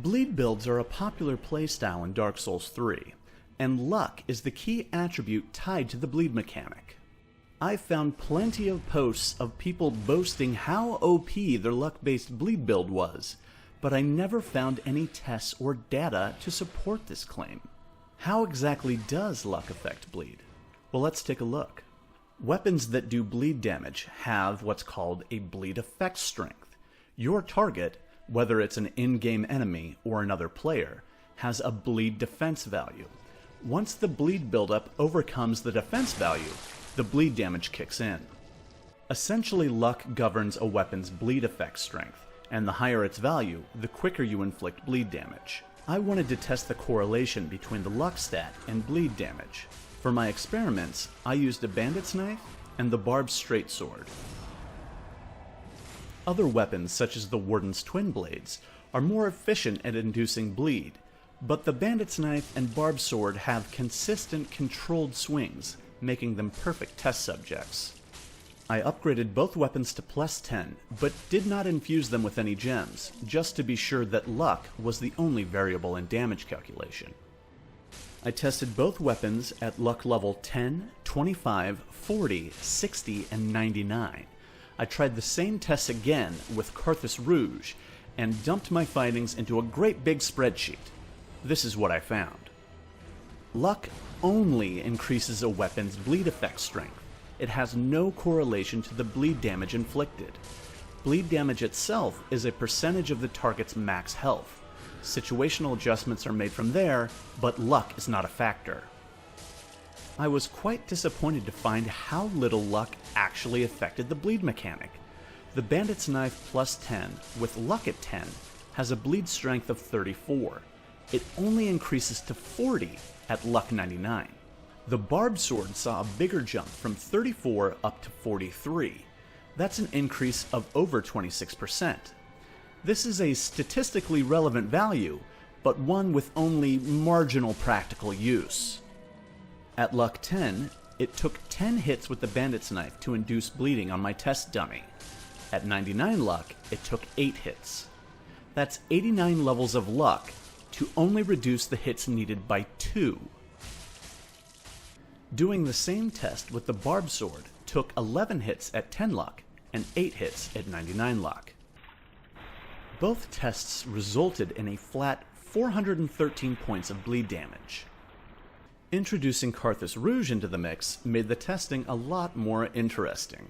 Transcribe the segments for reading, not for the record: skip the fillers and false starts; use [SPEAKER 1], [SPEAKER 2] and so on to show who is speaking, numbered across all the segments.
[SPEAKER 1] Bleed builds are a popular playstyle in Dark Souls 3, and luck is the key attribute tied to the bleed mechanic. I've found plenty of posts of people boasting how OP their luck-based bleed build was, but I never found any tests or data to support this claim. How exactly does luck affect bleed? Well, let's take a look. Weapons that do bleed damage have what's called a bleed effect strength. Your target, whether it's an in-game enemy or another player, has a bleed defense value. Once the bleed buildup overcomes the defense value, the bleed damage kicks in. Essentially, luck governs a weapon's bleed effect strength, and the higher its value, the quicker you inflict bleed damage. I wanted to test the correlation between the luck stat and bleed damage. For my experiments, I used a Bandit's knife and the Barbed straight sword. Other weapons, such as the Warden's Twinblades, are more efficient at inducing bleed, but the Bandit's knife and Barbed sword have consistent, controlled swings, making them perfect test subjects. I upgraded both weapons to +10, but did not infuse them with any gems, just to be sure that luck was the only variable in damage calculation. I tested both weapons at luck level 10, 25, 40, 60, and 99. I tried the same tests again with Carthus Rouge, and dumped my findings into a great big spreadsheet. This is what I found. Luck only increases a weapon's bleed effect strength. It has no correlation to the bleed damage inflicted. Bleed damage itself is a percentage of the target's max health. Situational adjustments are made from there, but luck is not a factor. I was quite disappointed to find how little luck actually affected the bleed mechanic. The Bandit's knife +10 with luck at 10 has a bleed strength of 34. It only increases to 40 at luck 99. The Barbed sword saw a bigger jump from 34 up to 43. That's an increase of over 26%. This is a statistically relevant value, but one with only marginal practical use. At luck 10, it took 10 hits with the Bandit's knife to induce bleeding on my test dummy. At 99 luck, it took 8 hits. That's 89 levels of luck to only reduce the hits needed by 2. Doing the same test with the Barbed sword took 11 hits at 10 luck and 8 hits at 99 luck. Both tests resulted in a flat 413 points of bleed damage. Introducing Carthus Rouge into the mix made the testing a lot more interesting.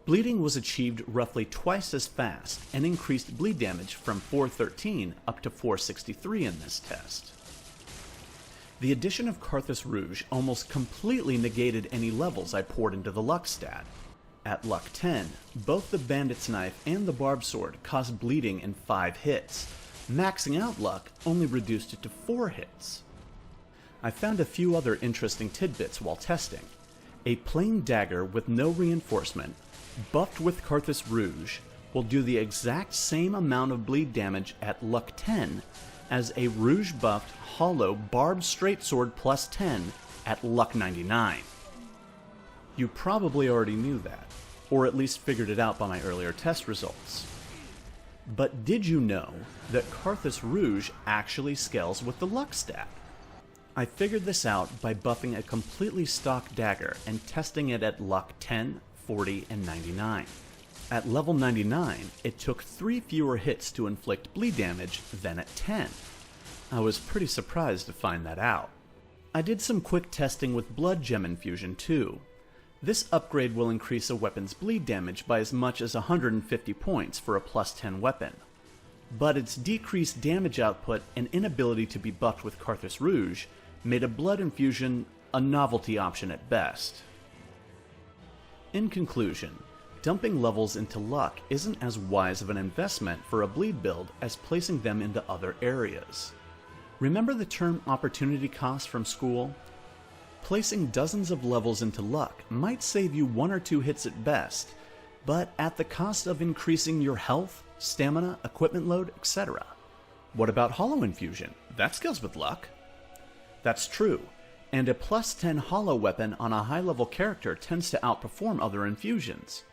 [SPEAKER 1] Bleeding was achieved roughly twice as fast and increased bleed damage from 413 up to 463 in this test. The addition of Carthus Rouge almost completely negated any levels I poured into the luck stat. At luck 10, both the Bandit's knife and the Barbed sword caused bleeding in 5 hits. Maxing out luck only reduced it to 4 hits. I found a few other interesting tidbits while testing. A plain dagger with no reinforcement, buffed with Carthus Rouge, will do the exact same amount of bleed damage at luck 10 as a Rouge buffed hollow Barbed straight sword +10 at luck 99. You probably already knew that, or at least figured it out by my earlier test results. But did you know that Carthus Rouge actually scales with the luck stat? I figured this out by buffing a completely stock dagger and testing it at luck 10, 40, and 99. At level 99, it took 3 fewer hits to inflict bleed damage than at 10. I was pretty surprised to find that out. I did some quick testing with blood gem infusion too. This upgrade will increase a weapon's bleed damage by as much as 150 points for a +10 weapon. But its decreased damage output and inability to be buffed with Carthus Rouge made a blood infusion a novelty option at best. In conclusion, dumping levels into luck isn't as wise of an investment for a bleed build as placing them into other areas. Remember the term opportunity cost from school? Placing dozens of levels into luck might save you 1 or 2 hits at best, but at the cost of increasing your health, stamina, equipment load, etc. What about hollow infusion? That scales with luck. That's true, and a +10 hollow weapon on a high-level character tends to outperform other infusions.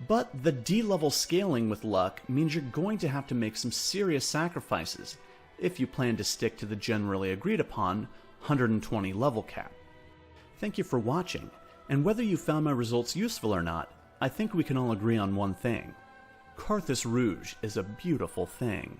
[SPEAKER 1] But the D-level scaling with luck means you're going to have to make some serious sacrifices, if you plan to stick to the generally agreed upon 120 level cap. Thank you for watching, and whether you found my results useful or not, I think we can all agree on one thing. Carthus Rouge is a beautiful thing.